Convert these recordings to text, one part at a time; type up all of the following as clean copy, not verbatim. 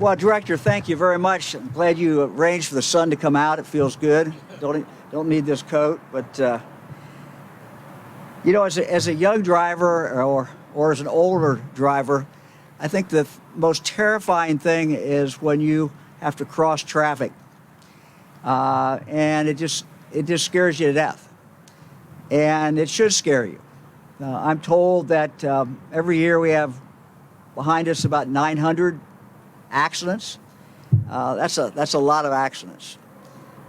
Well, Director, thank you very much. I'm glad you arranged for the sun to come out. It feels good. Don't need this coat, but you know, as a young driver or as an older driver, I think the most terrifying thing is when you have to cross traffic, and it just scares you to death, and it should scare you. I'm told that every year we have behind us about 900 accidents. That's a lot of accidents,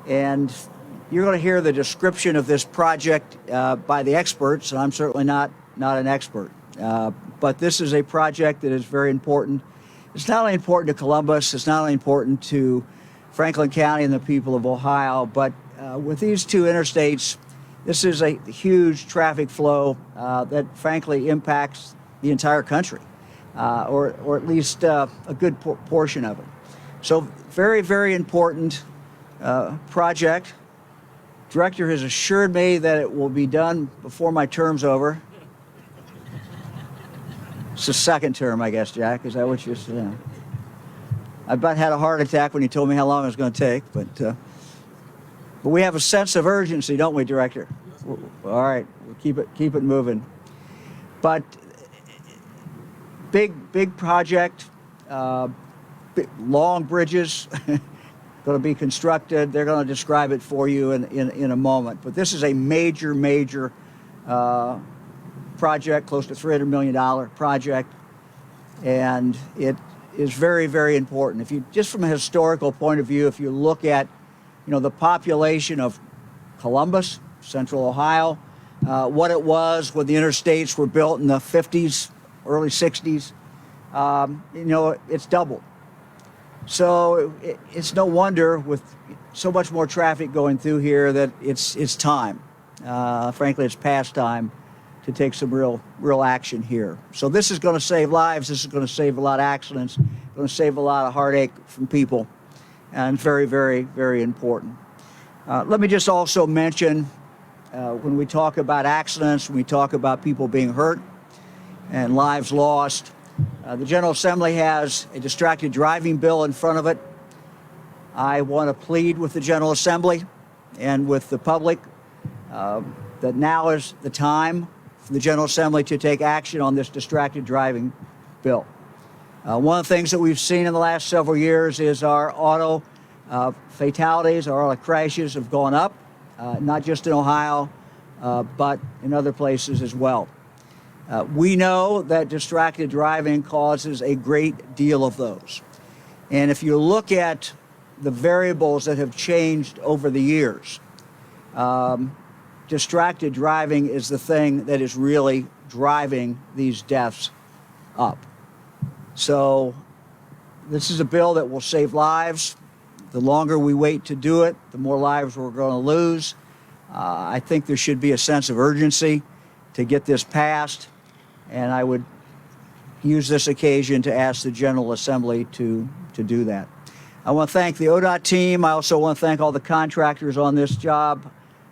and you're going to hear the description of this project by the experts, and I'm certainly not an expert. But this is a project that is very important. It's not only important to Columbus, it's not only important to Franklin County and the people of Ohio, but with these two interstates, this is a huge traffic flow that frankly impacts the entire country, or at least a good portion of it. So very, very important project. Director has assured me that it will be done before my term's over. It's the second term, I guess, Jack. Is that what you're saying? I about had a heart attack when you told me how long it was going to take, but we have a sense of urgency, don't we, Director? All right, we'll keep it moving. But big project, long bridges going to be constructed. They're going to describe it for you in a moment. But this is a major project, close to $300 million project, and it is very, very important. If you just from a historical point of view, if you look at the population of Columbus, Central Ohio, what it was when the interstates were built in the 50s, early 60s, it's doubled. So it's no wonder with so much more traffic going through here that it's time. Frankly, it's past time to take some real action here. So this is going to save lives. This is going to save a lot of accidents. Going to save a lot of heartache from people, and very, very, very important. Let me just also mention, when we talk about accidents, when we talk about people being hurt and lives lost, the General Assembly has a distracted driving bill in front of it. I want to plead with the General Assembly and with the public that now is the time for the General Assembly to take action on this distracted driving bill. One of the things that we've seen in the last several years is our auto fatalities, our auto crashes have gone up, not just in Ohio, but in other places as well. We know that distracted driving causes a great deal of those. And if you look at the variables that have changed over the years, distracted driving is the thing that is really driving these deaths up. So this is a bill that will save lives. The longer we wait to do it, the more lives we're going to lose. I think there should be a sense of urgency to get this passed, and I would use this occasion to ask the General Assembly to do that. I want to thank the ODOT team. I also want to thank all the contractors on this job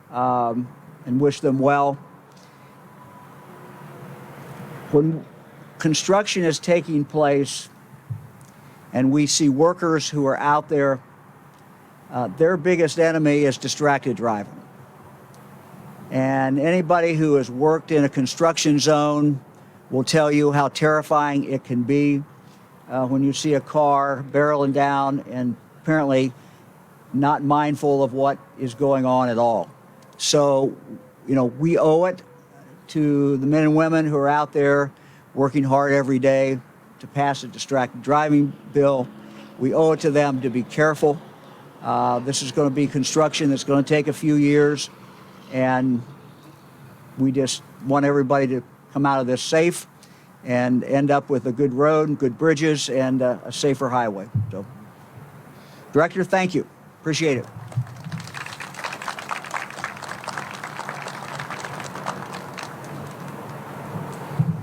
and wish them well. When construction is taking place and we see workers who are out there, their biggest enemy is distracted driving. And anybody who has worked in a construction zone will tell you how terrifying it can be when you see a car barreling down and apparently not mindful of what is going on at all. So, we owe it to the men and women who are out there working hard every day to pass a distracted driving bill. We owe it to them to be careful. This is going to be construction that's going to take a few years, and we just want everybody to come out of this safe and end up with a good road and good bridges and a safer highway. So, Director, thank you. Appreciate it.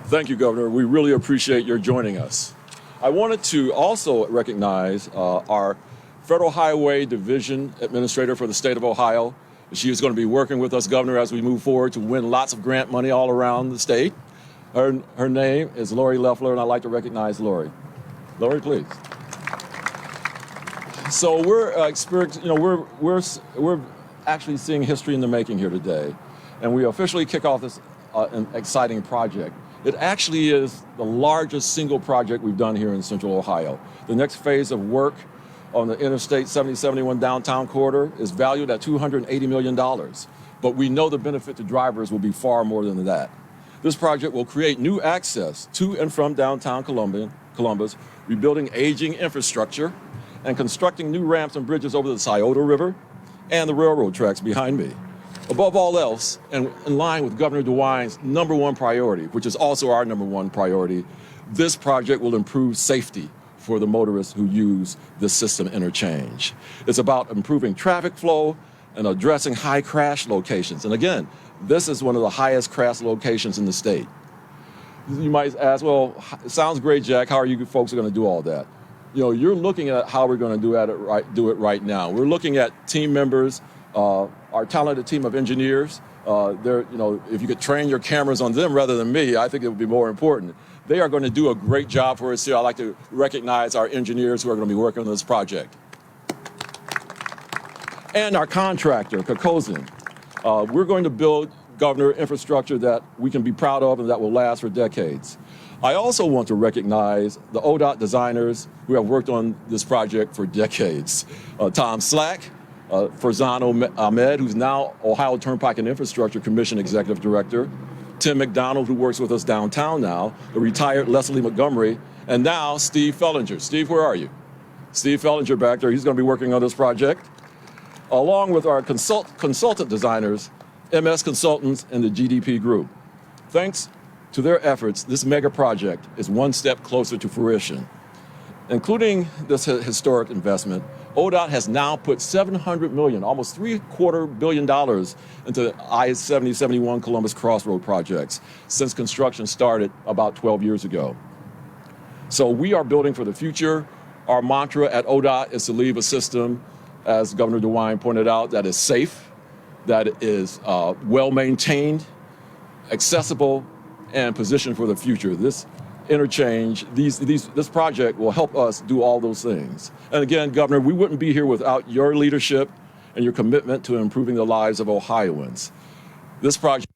Thank you, Governor. We really appreciate your joining us. I wanted to also recognize our Federal Highway Division Administrator for the state of Ohio. She is going to be working with us, Governor, as we move forward to win lots of grant money all around the state. Her name is Lori Leffler, and I'd like to recognize Lori. Lori, please. So we're experiencing, we're actually seeing history in the making here today, and we officially kick off this an exciting project. It actually is the largest single project we've done here in Central Ohio. The next phase of work on the Interstate 7071 downtown corridor is valued at $280 million, but we know the benefit to drivers will be far more than that. This project will create new access to and from downtown Columbus, rebuilding aging infrastructure, and constructing new ramps and bridges over the Scioto River and the railroad tracks behind me. Above all else, and in line with Governor DeWine's #1 priority, which is also our #1 priority, this project will improve safety for the motorists who use this system interchange. It's about improving traffic flow and addressing high crash locations. And again, this is one of the highest crash locations in the state. You might ask, well, it sounds great, Jack. How are you folks going to do all that? You're looking at how we're going to do it right now. We're looking at team members, our talented team of engineers. If you could train your cameras on them rather than me, I think it would be more important. They are going to do a great job for us here. I'd like to recognize our engineers who are going to be working on this project. And our contractor, Kokozin. We're going to build, Governor, infrastructure that we can be proud of and that will last for decades. I also want to recognize the ODOT designers who have worked on this project for decades. Tom Slack, Farzano Ahmed, who's now Ohio Turnpike and Infrastructure Commission Executive Director, Tim McDonald, who works with us downtown now, the retired Leslie Montgomery, and now Steve Fellinger. Steve, where are you? Steve Fellinger back there. He's going to be working on this project, along with our consultant designers, MS Consultants and the GDP Group. Thanks to their efforts, this mega project is one step closer to fruition. Including this historic investment, ODOT has now put $700 million, almost $750 million into I-7071 Columbus Crossroad projects since construction started about 12 years ago. So we are building for the future. Our mantra at ODOT is to leave a system, as Governor DeWine pointed out, that is safe, that is well-maintained, accessible, and positioned for the future. This interchange, this project will help us do all those things. And again, Governor, we wouldn't be here without your leadership and your commitment to improving the lives of Ohioans. This project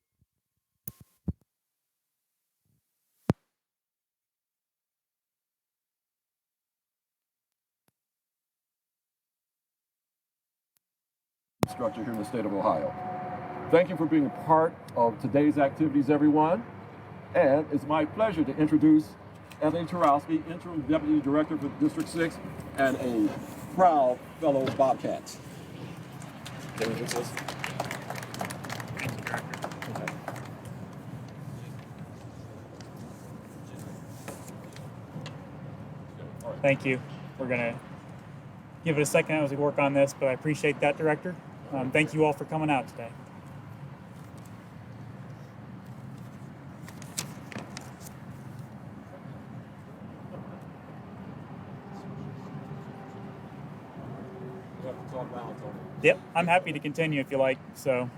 structure here in the state of Ohio. Thank you for being a part of today's activities, everyone. And it's my pleasure to introduce Anthony Turowski, Interim Deputy Director for District 6 and a proud fellow Bobcat. Can we this? Thank you. We're going to give it a second as we work on this, but I appreciate that, Director. Thank you all for coming out today. Yep, I'm happy to continue if you like. So,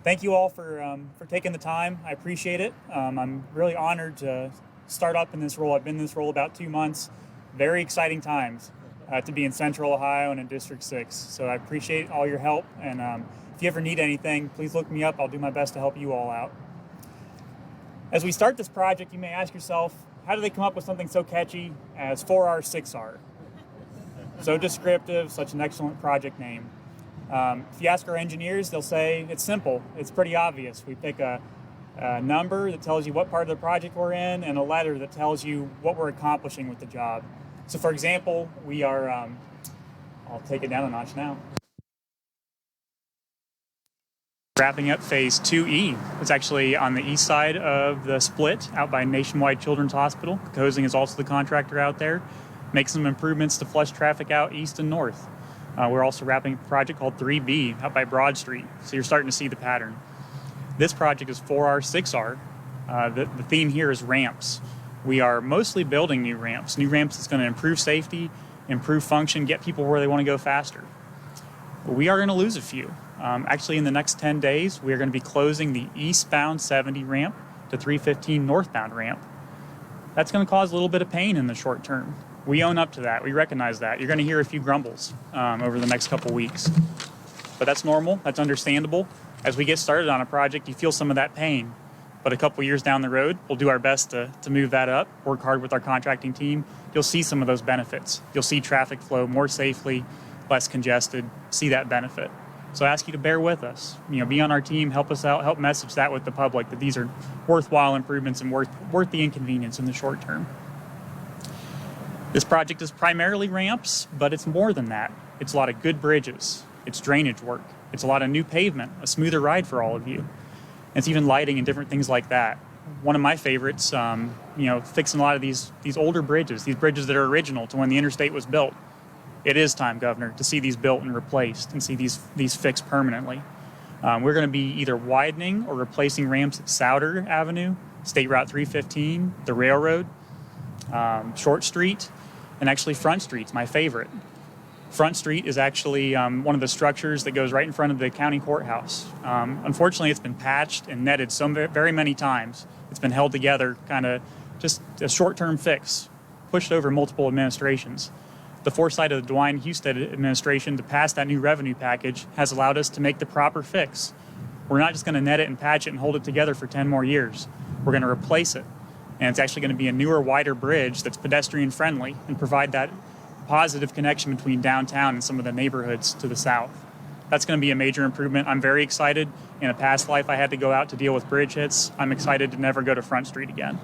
thank you all for taking the time. I appreciate it. I'm really honored to start up in this role. I've been in this role about 2 months. Very exciting times to be in Central Ohio and in District 6. So I appreciate all your help. And if you ever need anything, please look me up. I'll do my best to help you all out. As we start this project, you may ask yourself, how do they come up with something so catchy as 4R, 6R? So descriptive, such an excellent project name. If you ask our engineers, they'll say it's simple. It's pretty obvious. We pick a number that tells you what part of the project we're in and a letter that tells you what we're accomplishing with the job. So for example, we are, I'll take it down a notch now. Wrapping up phase 2E. It's actually on the east side of the split out by Nationwide Children's Hospital. Kokozin is also the contractor out there. Make some improvements to flush traffic out east and north. We're also wrapping a project called 3B out by Broad Street. So you're starting to see the pattern. This project is 4R, 6R. The theme here is ramps. We are mostly building new ramps. New ramps is going to improve safety, improve function, get people where they want to go faster. But we are going to lose a few. Actually, in the next 10 days, we are going to be closing the eastbound 70 ramp to 315 northbound ramp. That's going to cause a little bit of pain in the short term. We own up to that. We recognize that. You're going to hear a few grumbles over the next couple weeks. But that's normal. That's understandable. As we get started on a project, you feel some of that pain. But a couple years down the road, we'll do our best to move that up, work hard with our contracting team. You'll see some of those benefits. You'll see traffic flow more safely, less congested, see that benefit. So I ask you to bear with us. Be on our team, help us out, help message that with the public, that these are worthwhile improvements and worth the inconvenience in the short term. This project is primarily ramps, but it's more than that. It's a lot of good bridges. It's drainage work. It's a lot of new pavement, a smoother ride for all of you. And it's even lighting and different things like that. One of my favorites, fixing a lot of these older bridges, these bridges that are original to when the interstate was built. It is time, Governor, to see these built and replaced and see these fixed permanently. We're going to be either widening or replacing ramps at Souder Avenue, State Route 315, the railroad, Short Street, and actually Front Street's my favorite. Front Street is actually one of the structures that goes right in front of the county courthouse. Unfortunately, it's been patched and netted so very many times. It's been held together, kind of just a short-term fix, pushed over multiple administrations. The foresight of the DeWine Husted administration to pass that new revenue package has allowed us to make the proper fix. We're not just going to net it and patch it and hold it together for 10 more years. We're going to replace it. And it's actually going to be a newer, wider bridge that's pedestrian friendly and provide that positive connection between downtown and some of the neighborhoods to the south. That's going to be a major improvement. I'm very excited. In a past life, I had to go out to deal with bridge hits. I'm excited to never go to Front Street again.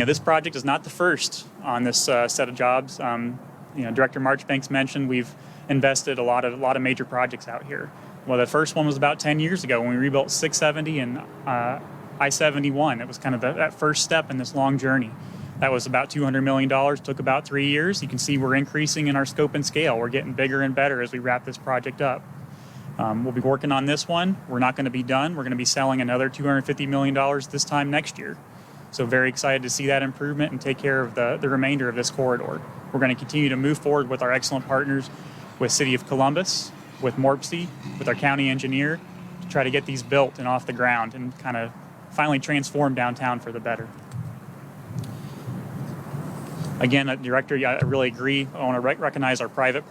This project is not the first on this set of jobs. Director Marchbanks mentioned we've invested a lot of major projects out here. Well, the first one was about 10 years ago when we rebuilt 670 and I-71. It was kind of that first step in this long journey. That was about $200 million, took about 3 years. You can see we're increasing in our scope and scale. We're getting bigger and better as we wrap this project up. We'll be working on this one. We're not going to be done. We're going to be selling another $250 million this time next year. So very excited to see that improvement and take care of the remainder of this corridor. We're going to continue to move forward with our excellent partners with City of Columbus, with MORPC, with our county engineer, to try to get these built and off the ground and kind of finally transform downtown for the better. Again, Director, I really agree. I want to recognize our private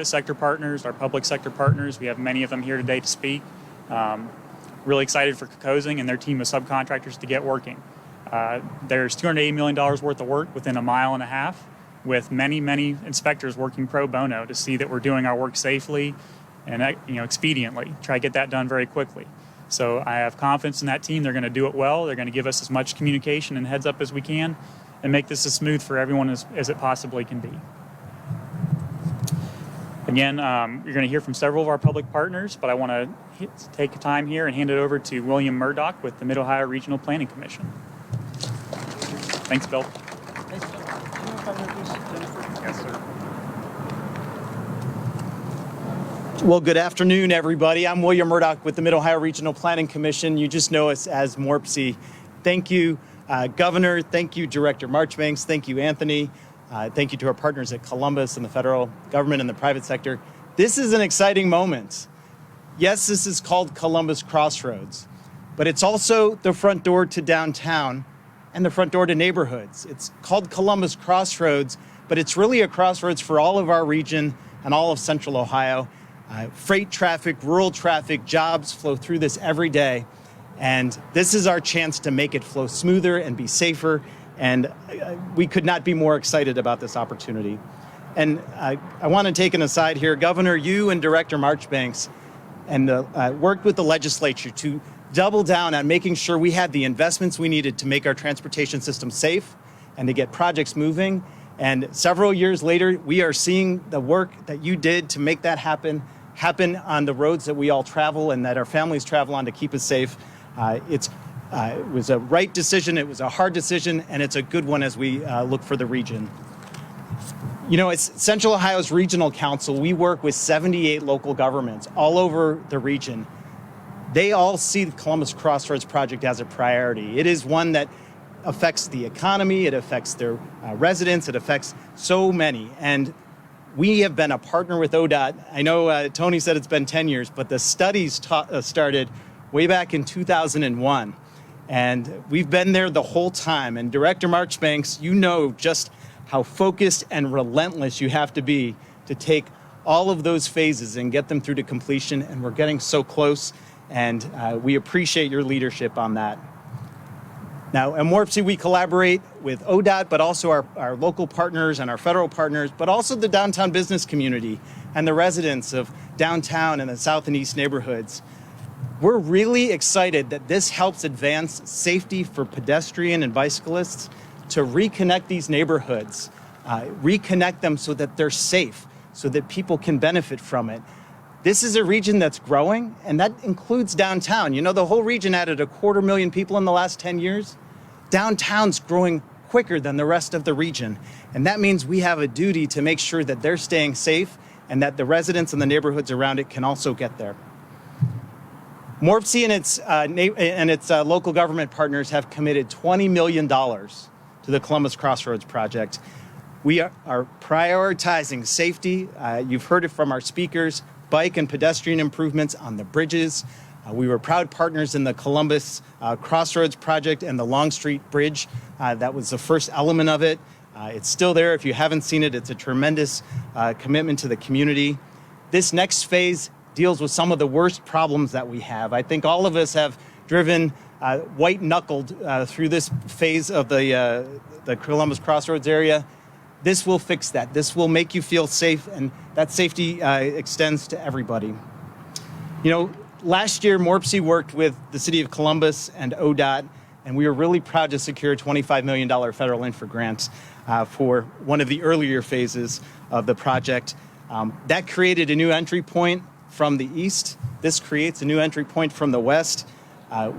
sector partners, our public sector partners. We have many of them here today to speak. Really excited for Kokosing and their team of subcontractors to get working. There's $280 million worth of work within a mile and a half, with many, many inspectors working pro bono to see that we're doing our work safely and expediently. Try to get that done very quickly. So I have confidence in that team. They're going to do it well. They're going to give us as much communication and heads up as we can and make this as smooth for everyone as it possibly can be. Again, you're going to hear from several of our public partners, but I want to take time here and hand it over to William Murdoch with the Mid-Ohio Regional Planning Commission. Thanks, Bill. Thanks, Bill. Yes, sir. Well, good afternoon, everybody. I'm William Murdoch with the Mid-Ohio Regional Planning Commission. You just know us as MORPC. Thank you, Governor. Thank you, Director Marchbanks. Thank you, Anthony. Thank you to our partners at Columbus and the federal government and the private sector. This is an exciting moment. Yes, this is called Columbus Crossroads, but it's also the front door to downtown and the front door to neighborhoods. It's called Columbus Crossroads, but it's really a crossroads for all of our region and all of Central Ohio. Freight traffic, rural traffic, jobs flow through this every day. And this is our chance to make it flow smoother and be safer. And we could not be more excited about this opportunity. And I want to take an aside here. Governor, you and Director Marchbanks worked with the legislature to double down on making sure we had the investments we needed to make our transportation system safe and to get projects moving. And several years later, we are seeing the work that you did to make that happen on the roads that we all travel and that our families travel on to keep us safe. It was a right decision, it was a hard decision, and it's a good one as we look for the region. As Central Ohio's Regional Council, we work with 78 local governments all over the region. They all see the Columbus Crossroads project as a priority. It is one that affects the economy, it affects their residents, it affects so many. And we have been a partner with ODOT. I know Tony said it's been 10 years, but the studies started way back in 2001. And we've been there the whole time. And Director Marchbanks, you know just how focused and relentless you have to be to take all of those phases and get them through to completion. And we're getting so close, and we appreciate your leadership on that. Now, at MORPC, we collaborate with ODOT, but also our local partners and our federal partners, but also the downtown business community and the residents of downtown and the south and east neighborhoods. We're really excited that this helps advance safety for pedestrian and bicyclists to reconnect these neighborhoods, reconnect them so that they're safe, so that people can benefit from it. This is a region that's growing, and that includes downtown. You know, the whole region added 250,000 people in the last 10 years. Downtown's growing quicker than the rest of the region, and that means we have a duty to make sure that they're staying safe and that the residents and the neighborhoods around it can also get there. MORPC and its local government partners have committed $20 million to the Columbus Crossroads project. We are prioritizing safety. You've heard it from our speakers, bike and pedestrian improvements on the bridges. We were proud partners in the Columbus Crossroads project and the Long Street Bridge. That was the first element of it. It's still there. If you haven't seen it, it's a tremendous commitment to the community. This next phase deals with some of the worst problems that we have. I think all of us have driven white-knuckled through this phase of the Columbus Crossroads area. This will fix that. This will make you feel safe, and that safety extends to everybody. You know, last year, MORPC worked with the City of Columbus and ODOT, and we were really proud to secure a $25 million federal infra grant for one of the earlier phases of the project. That created a new entry point from the east. This creates a new entry point from the west.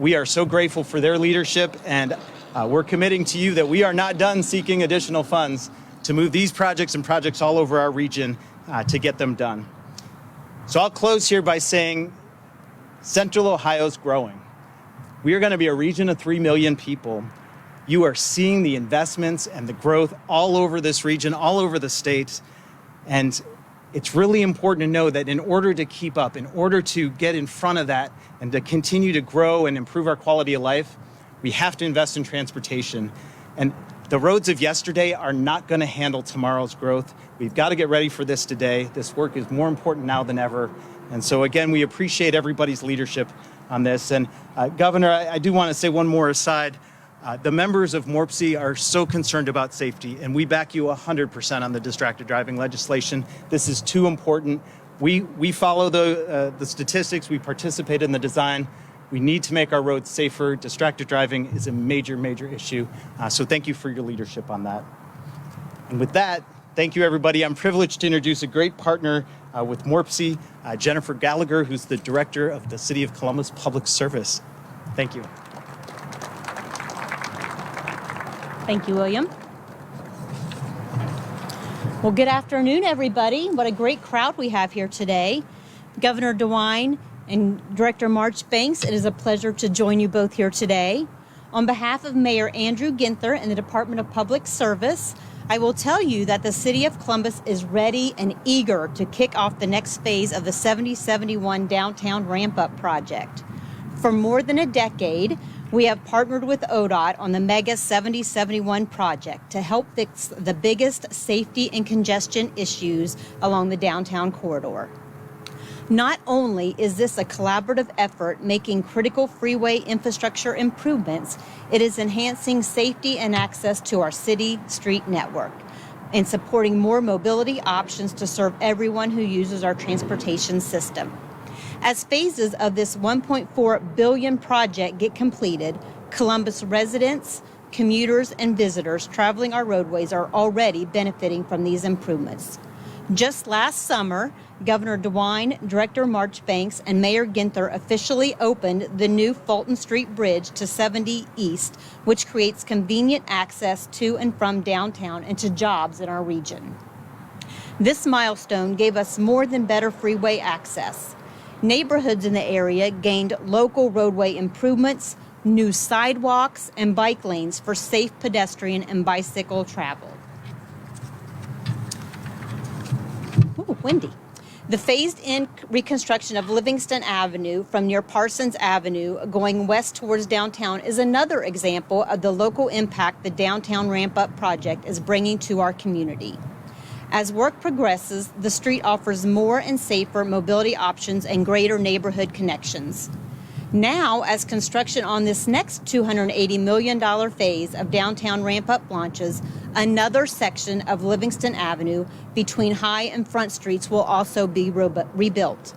We are so grateful for their leadership, and we're committing to you that we are not done seeking additional funds to move these projects and projects all over our region to get them done. So I'll close here by saying Central Ohio's growing. We are going to be a region of 3 million people. You are seeing the investments and the growth all over this region, all over the state. And it's really important to know that in order to keep up, in order to get in front of that and to continue to grow and improve our quality of life, we have to invest in transportation. And the roads of yesterday are not going to handle tomorrow's growth. We've got to get ready for this today. This work is more important now than ever. And so, again, we appreciate everybody's leadership on this. And Governor, I do want to say one more aside. The members of MORPC are so concerned about safety, and we back you 100% on the distracted driving legislation. This is too important. We follow the statistics. We participate in the design. We need to make our roads safer. Distracted driving is a major, major issue. So thank you for your leadership on that. And with that, thank you, everybody. I'm privileged to introduce a great partner with MORPC, Jennifer Gallagher, who's the director of the City of Columbus Public Service. Thank you. Thank you, William. Well, good afternoon, everybody. What a great crowd we have here today. Governor DeWine and Director Marchbanks, it is a pleasure to join you both here today. On behalf of Mayor Andrew Ginther and the Department of Public Service, I will tell you that the City of Columbus is ready and eager to kick off the next phase of the 7071 Downtown Ramp-Up Project. For more than a decade, we have partnered with ODOT on the Mega 7071 project to help fix the biggest safety and congestion issues along the downtown corridor. Not only is this a collaborative effort making critical freeway infrastructure improvements, it is enhancing safety and access to our city street network and supporting more mobility options to serve everyone who uses our transportation system. As phases of this $1.4 billion project get completed, Columbus residents, commuters, and visitors traveling our roadways are already benefiting from these improvements. Just last summer, Governor DeWine, Director Marchbanks, and Mayor Ginther officially opened the new Fulton Street Bridge to 70 East, which creates convenient access to and from downtown and to jobs in our region. This milestone gave us more than better freeway access. Neighborhoods in the area gained local roadway improvements, new sidewalks, and bike lanes for safe pedestrian and bicycle travel. Ooh, windy. The phased-in reconstruction of Livingston Avenue from near Parsons Avenue going west towards downtown is another example of the local impact the Downtown Ramp-Up project is bringing to our community. As work progresses, the street offers more and safer mobility options and greater neighborhood connections. Now, as construction on this next $280 million phase of downtown ramp-up launches, another section of Livingston Avenue between High and Front Streets will also be rebuilt.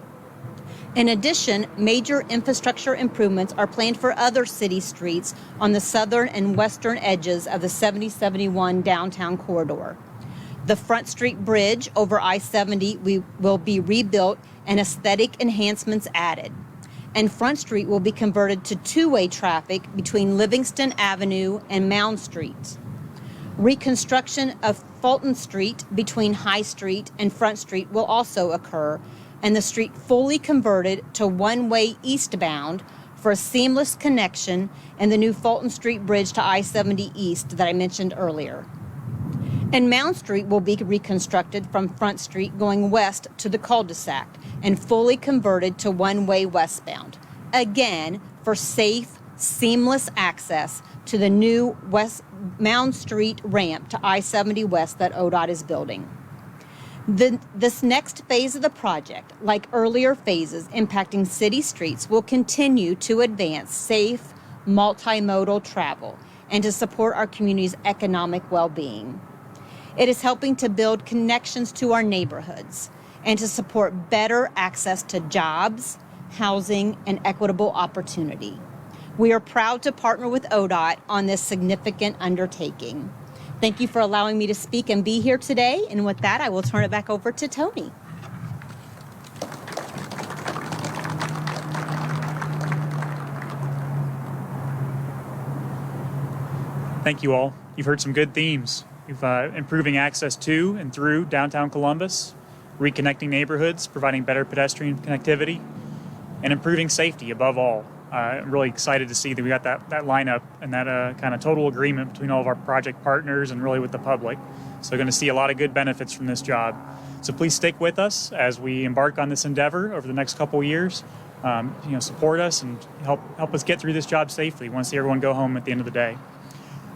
In addition, major infrastructure improvements are planned for other city streets on the southern and western edges of the 7071 downtown corridor. The Front Street Bridge over I-70 will be rebuilt and aesthetic enhancements added. And Front Street will be converted to two-way traffic between Livingston Avenue and Mound Street. Reconstruction of Fulton Street between High Street and Front Street will also occur, and the street fully converted to one-way eastbound for a seamless connection and the new Fulton Street Bridge to I-70 East that I mentioned earlier. And Mound Street will be reconstructed from Front Street going west to the cul-de-sac and fully converted to one-way westbound. Again, for safe, seamless access to the new West Mound Street ramp to I-70 West that ODOT is building. This next phase of the project, like earlier phases impacting city streets, will continue to advance safe, multimodal travel and to support our community's economic well-being. It is helping to build connections to our neighborhoods and to support better access to jobs, housing, and equitable opportunity. We are proud to partner with ODOT on this significant undertaking. Thank you for allowing me to speak and be here today. And with that, I will turn it back over to Tony. Thank you all. You've heard some good themes. We've improving access to and through downtown Columbus, reconnecting neighborhoods, providing better pedestrian connectivity, and improving safety above all. I'm really excited to see that we got that lineup and that kind of total agreement between all of our project partners and really with the public. So going to see a lot of good benefits from this job. So please stick with us as we embark on this endeavor over the next couple of years. Support us and help us get through this job safely. We want to see everyone go home at the end of the day.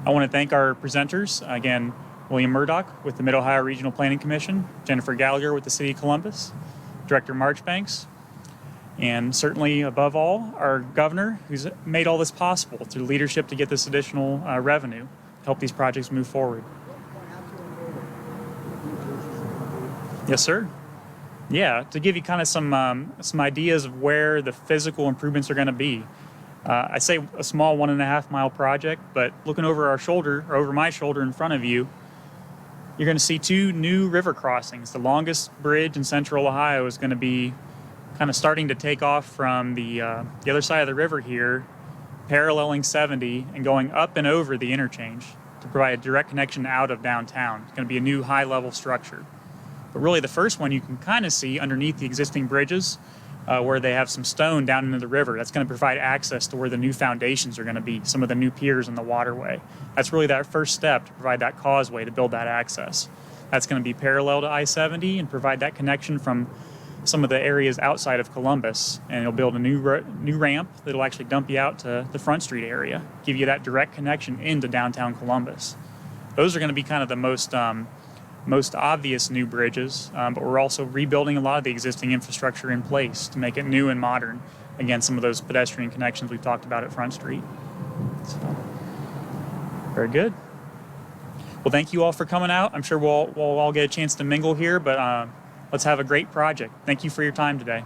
I want to thank our presenters, again, William Murdoch with the Mid-Ohio Regional Planning Commission, Jennifer Gallagher with the City of Columbus, Director Marchbanks, and certainly above all, our governor, who's made all this possible through leadership to get this additional revenue to help these projects move forward. Yes, sir. Yeah, to give you kind of some ideas of where the physical improvements are going to be. I say a small 1.5 mile project, but looking over our shoulder, or over my shoulder in front of you, you're going to see two new river crossings. The longest bridge in central Ohio is going to be kind of starting to take off from the other side of the river here, paralleling 70 and going up and over the interchange to provide a direct connection out of downtown. It's going to be a new high-level structure. But really the first one you can kind of see underneath the existing bridges where they have some stone down into the river. That's going to provide access to where the new foundations are going to be, some of the new piers in the waterway. That's really that first step to provide that causeway to build that access. That's going to be parallel to I-70 and provide that connection from some of the areas outside of Columbus, and it'll build a new ramp that'll actually dump you out to the Front Street area, give you that direct connection into downtown Columbus. Those are going to be kind of the most obvious new bridges, but we're also rebuilding a lot of the existing infrastructure in place to make it new and modern. Again, some of those pedestrian connections we've talked about at Front Street. So, very good. Well, thank you all for coming out. I'm sure we'll all get a chance to mingle here, but let's have a great project. Thank you for your time today.